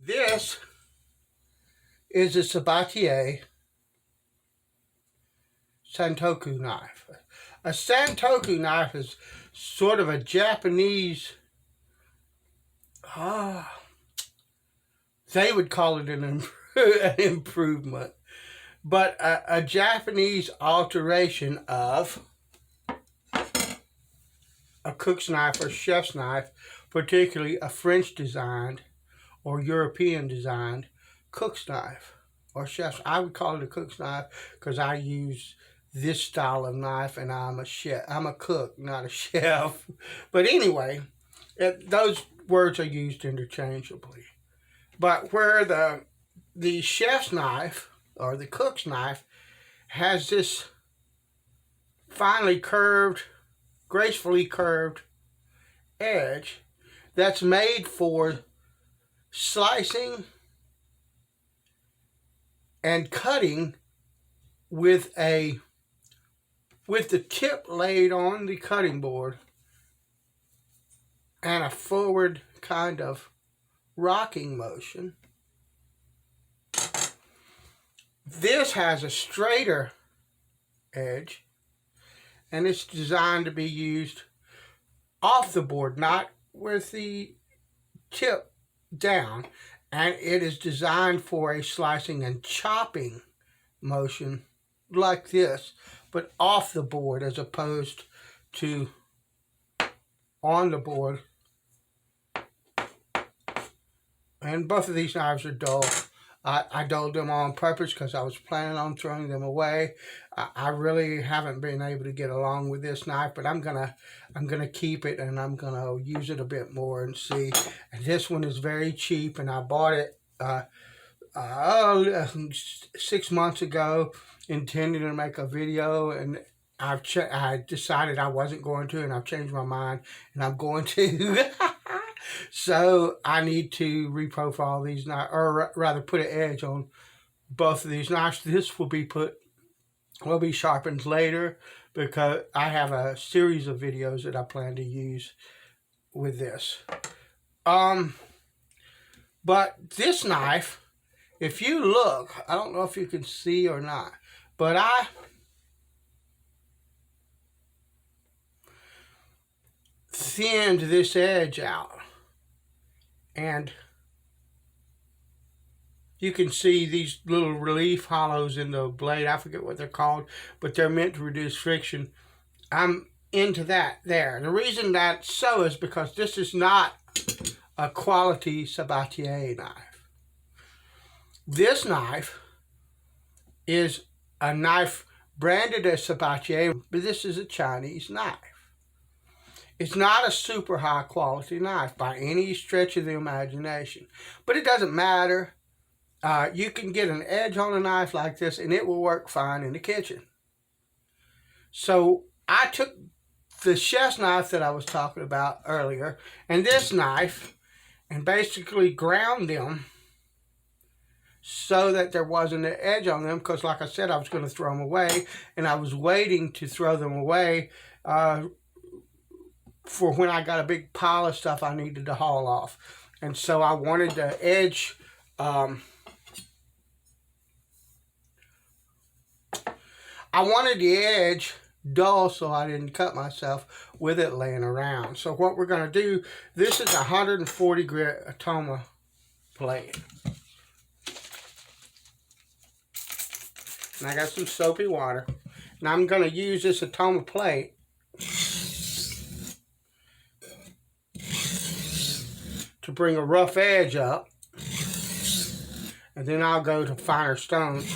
This is a Sabatier Santoku knife. A Santoku knife is sort of a Japanese, they would call it an improvement, but a Japanese alteration of a cook's knife or chef's knife, particularly a French designed or European designed cook's knife or chef's. I would call it a cook's knife because I use this style of knife and I'm a chef. I'm a cook, not a chef. But anyway, those words are used interchangeably. But where the chef's knife or the cook's knife has this finely curved, gracefully curved edge that's made for slicing and cutting with the tip laid on the cutting board and a forward kind of rocking motion. This has a straighter edge, and it's designed to be used off the board, not with the tip down, and it is designed for a slicing and chopping motion like this, but off the board as opposed to on the board. And both of these knives are dull. I dulled them on purpose because I was planning on throwing them away. I really haven't been able to get along with this knife, but I'm gonna keep it and I'm gonna use it a bit more and see. And this one is very cheap, and I bought it 6 months ago, intending to make a video, and I decided I wasn't going to, and I've changed my mind, and I'm going to. So I need to reprofile these knives, or rather put an edge on both of these knives. This will be sharpened later because I have a series of videos that I plan to use with this. But this knife, if you look, I don't know if you can see or not, but I thinned this edge out. And you can see these little relief hollows in the blade. I forget what they're called, but they're meant to reduce friction. I'm into that there. The reason that's so is because this is not a quality Sabatier knife. This knife is a knife branded as Sabatier, but this is a Chinese knife. It's not a super high quality knife by any stretch of the imagination, but it doesn't matter. You can get an edge on a knife like this and it will work fine in the kitchen. So I took the chef's knife that I was talking about earlier and this knife and basically ground them so that there wasn't an edge on them, because like I said, I was going to throw them away, and I was waiting to throw them away for when I got a big pile of stuff I needed to haul off. And so I wanted the edge, I wanted the edge dull so I didn't cut myself with it laying around. So what we're going to do, this is a 140 grit Atoma plate. And I got some soapy water. And I'm going to use this Atoma plate to bring a rough edge up, and then I'll go to finer stones.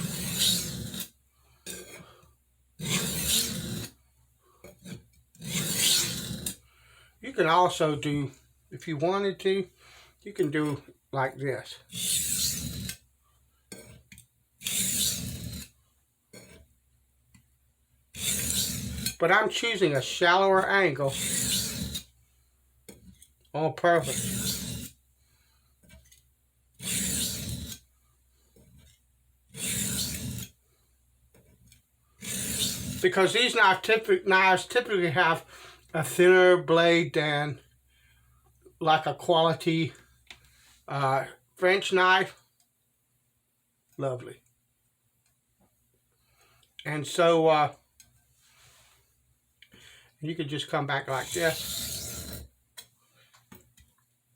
You can also do, if you wanted to, you can do like this. But I'm choosing a shallower angle on purpose. Because these knives typically have a thinner blade than like a quality French knife, lovely. And so you could just come back like this.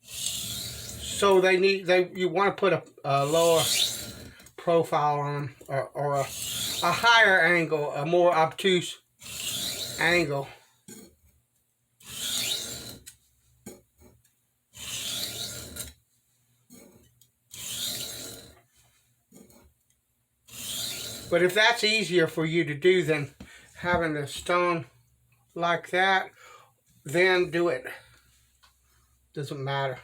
So you want to put a lower profile on them, or a higher angle, a more obtuse angle. But if that's easier for you to do than having the stone like that, then do it. Doesn't matter.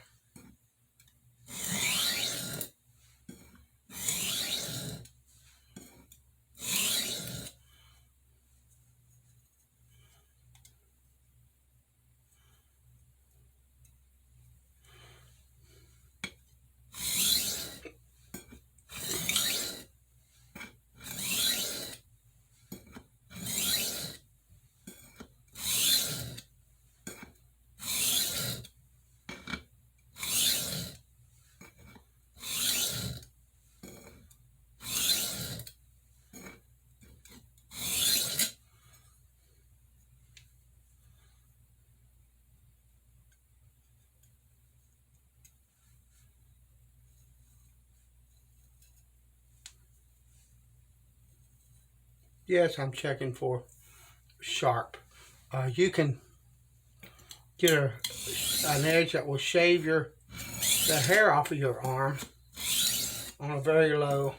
Yes, I'm checking for sharp. You can get an edge that will shave the hair off of your arm on a very low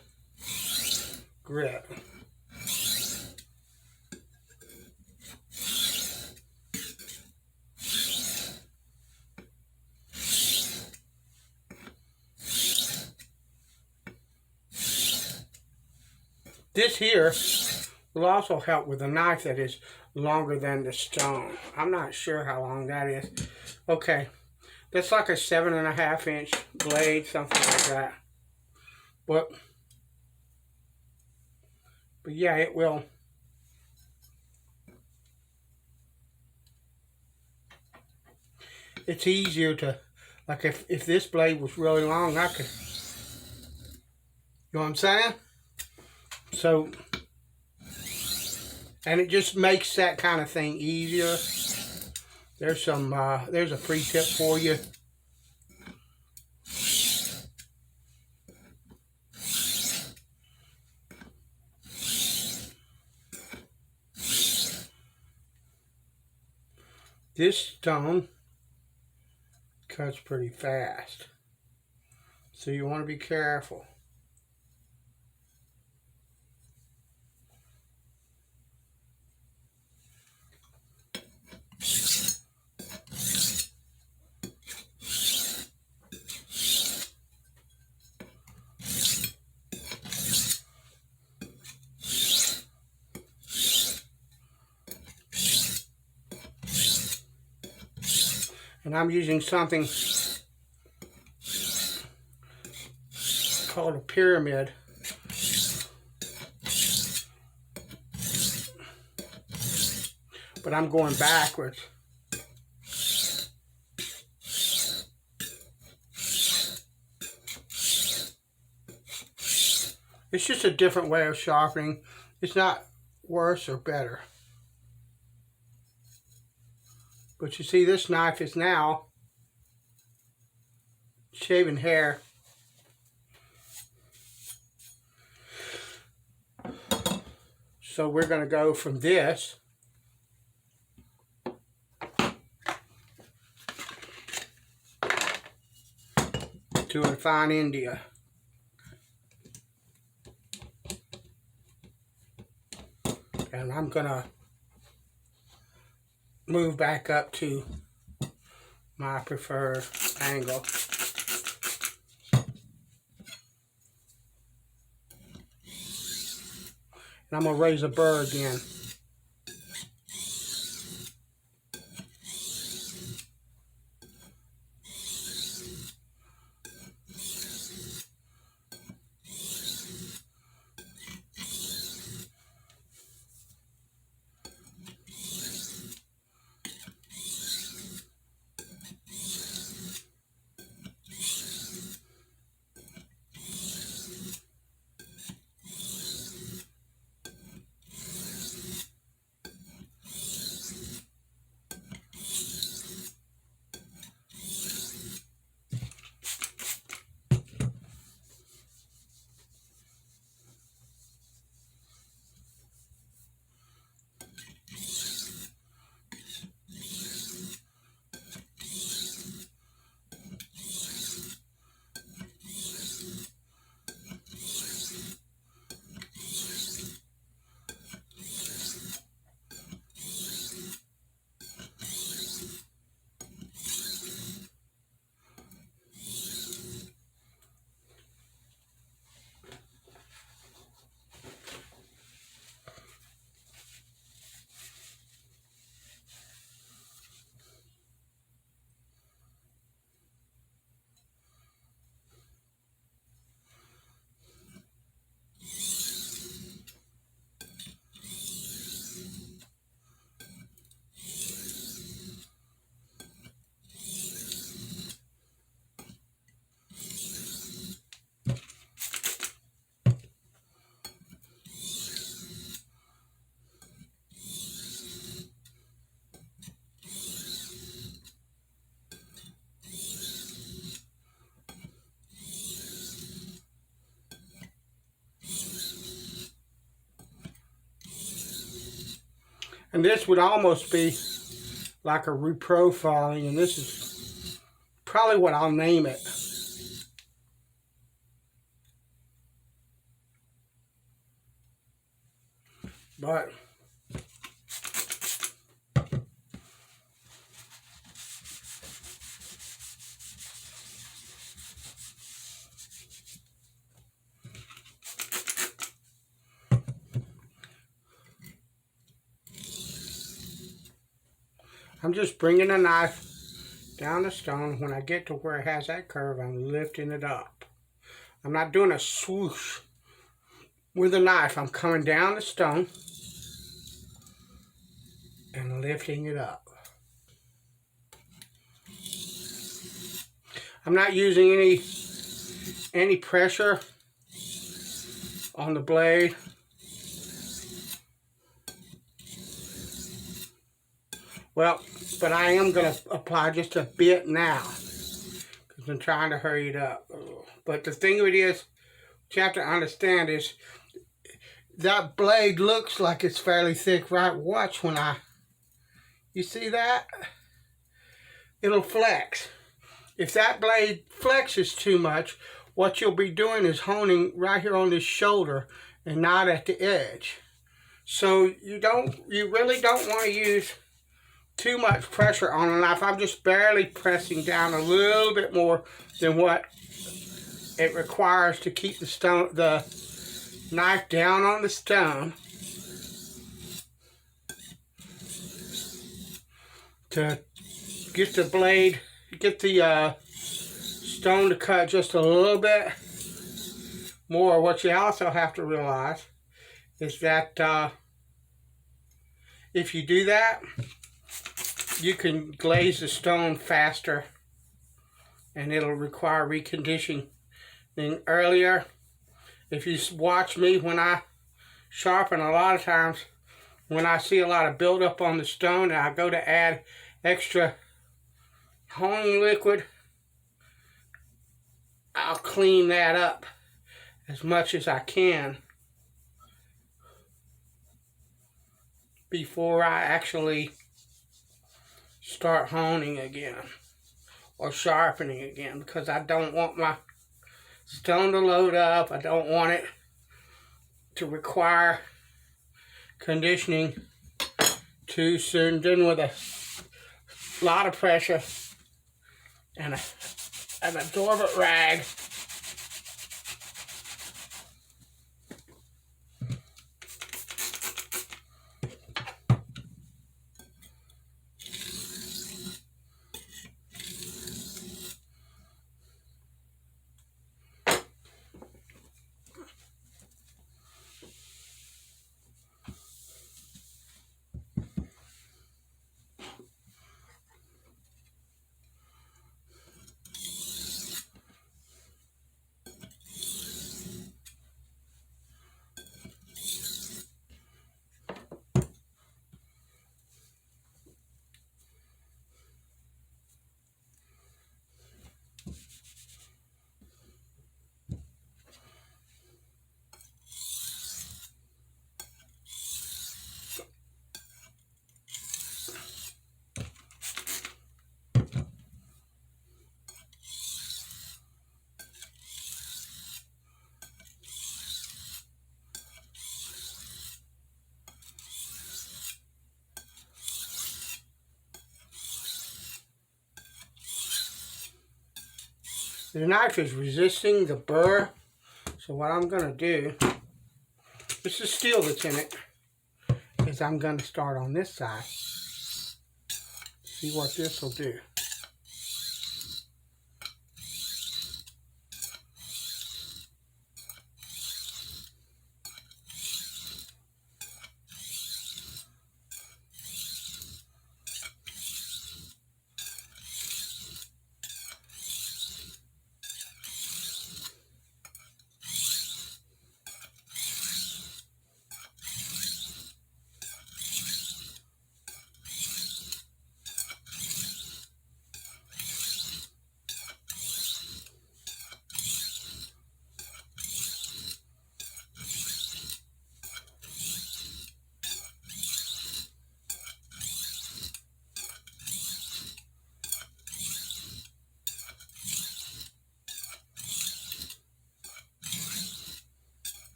grit. This here will also help with a knife that is longer than the stone. I'm not sure how long that is. Okay, that's like a 7.5 inch blade, something like that. But yeah, it will. It's easier to, like if this blade was really long, I could, you know what I'm saying? So, and it just makes that kind of thing easier. There's a free tip for you. This stone cuts pretty fast, so you want to be careful. And I'm using something called a pyramid. But I'm going backwards. It's just a different way of sharpening. It's not worse or better. But you see, this knife is now shaving hair. So we're going to go from this to a fine India. And I'm going to move back up to my preferred angle. And I'm going to raise a burr again. And this would almost be like a reprofiling, and this is probably what I'll name it. But I'm just bringing the knife down the stone. When I get to where it has that curve, I'm lifting it up. I'm not doing a swoosh with the knife. I'm coming down the stone and lifting it up. I'm not using any pressure on the blade. Well, but I am going to apply just a bit now because I'm trying to hurry it up. But the thing of it is, what you have to understand is that blade looks like it's fairly thick, right? Watch when you see that? It'll flex. If that blade flexes too much, what you'll be doing is honing right here on this shoulder and not at the edge. So you really don't want to use too much pressure on the knife. I'm just barely pressing down a little bit more than what it requires to keep the knife down on the stone to get the blade, get the stone to cut just a little bit more. What you also have to realize is that if you do that, you can glaze the stone faster and it'll require reconditioning earlier. If you watch me when I sharpen, a lot of times when I see a lot of buildup on the stone and I go to add extra honing liquid, I'll clean that up as much as I can before I actually start honing again or sharpening again, because I don't want my stone to load up. I don't want it to require conditioning too soon. Then with a lot of pressure and an absorbent rag, the knife is resisting the burr. So what I'm going to do, this is steel that's in it, is I'm going to start on this side. See what this will do.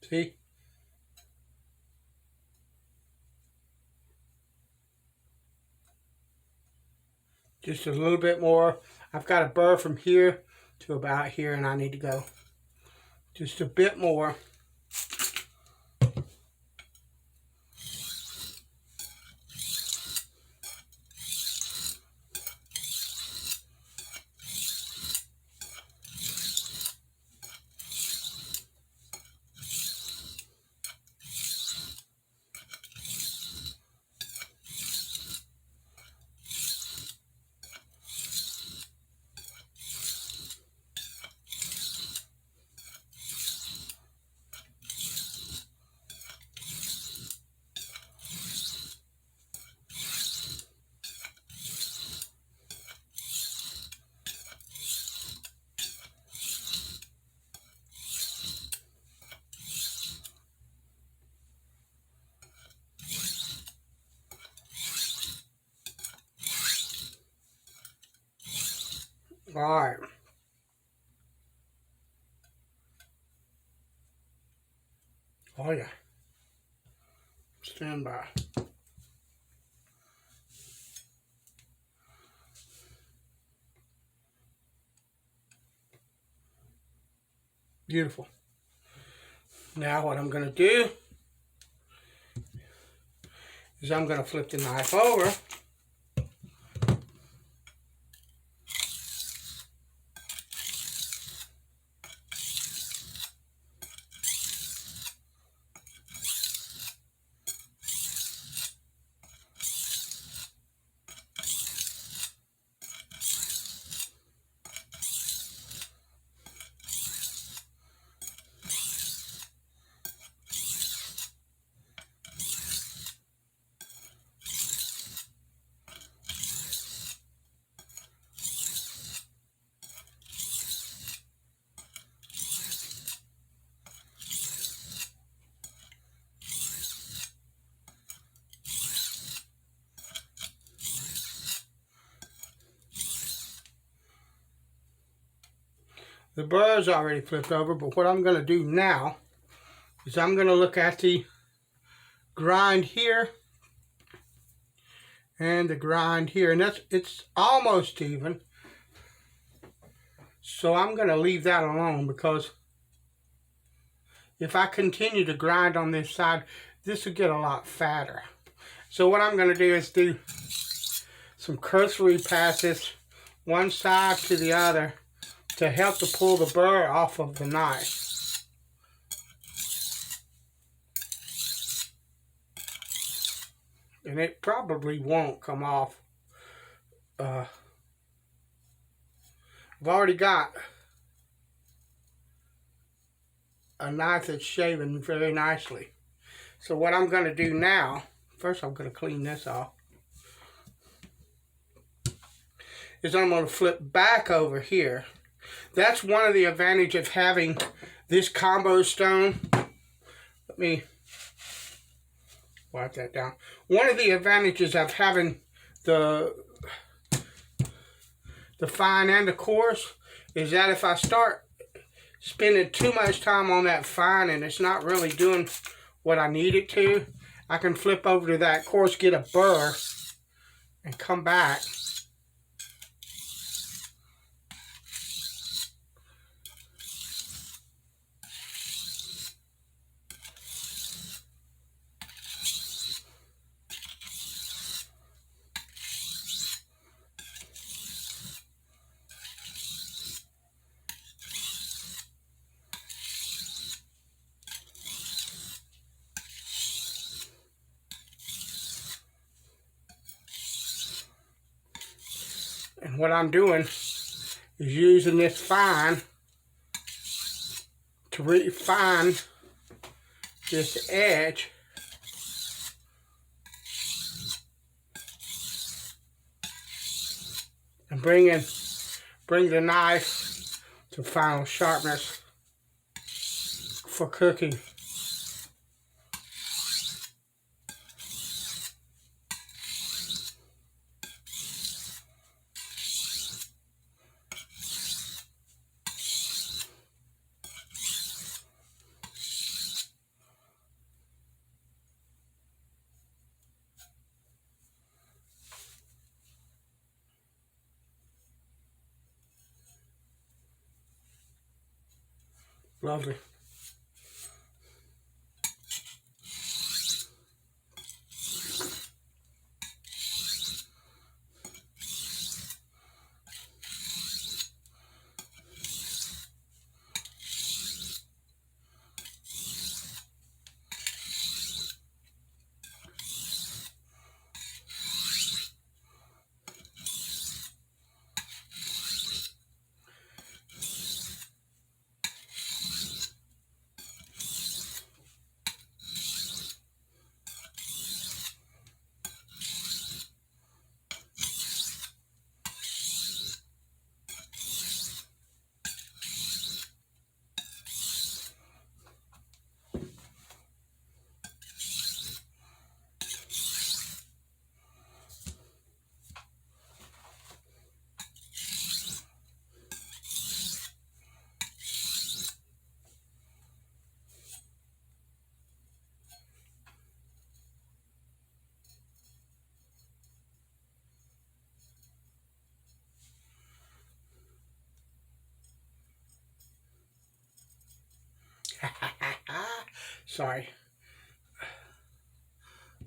See? Just a little bit more. I've got a burr from here to about here, and I need to go just a bit more. All right. Oh yeah. Stand by. Beautiful. Now what I'm going to do is I'm going to flip the knife over. The burr's already flipped over, but what I'm going to do now is I'm going to look at the grind here and the grind here, and it's almost even. So I'm going to leave that alone, because if I continue to grind on this side, this will get a lot fatter. So what I'm going to do is do some cursory passes one side to the other to help to pull the burr off of the knife. And it probably won't come off. I've already got a knife that's shaven very nicely. So what I'm going to do now, first I'm going to clean this off, is I'm going to flip back over here. That's one of the advantages of having this combo stone. Let me wipe that down. One of the advantages of having the fine and the coarse is that if I start spending too much time on that fine and it's not really doing what I need it to, I can flip over to that coarse, get a burr, and come back. And what I'm doing is using this fine to refine this edge and bring the knife to final sharpness for cooking. Lovely. Sorry. I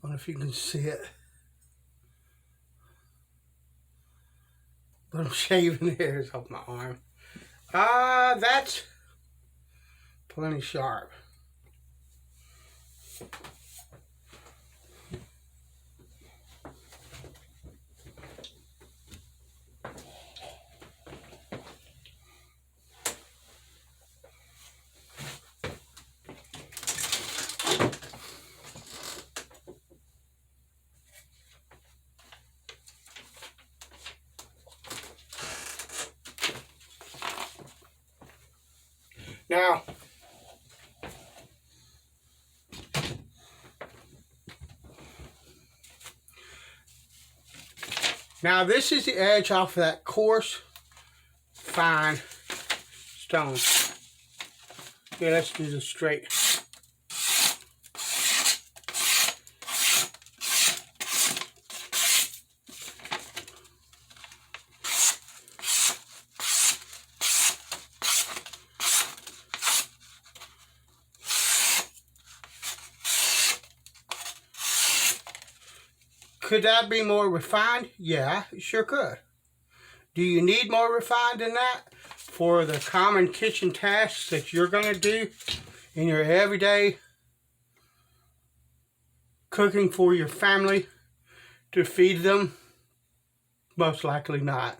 don't know if you can see it. But I'm shaving the hairs off my arm. That's plenty sharp. Now this is the edge off of that coarse, fine stone. Okay, let's do this straight. Could that be more refined? Yeah, it sure could. Do you need more refined than that for the common kitchen tasks that you're going to do in your everyday cooking for your family to feed them? Most likely not.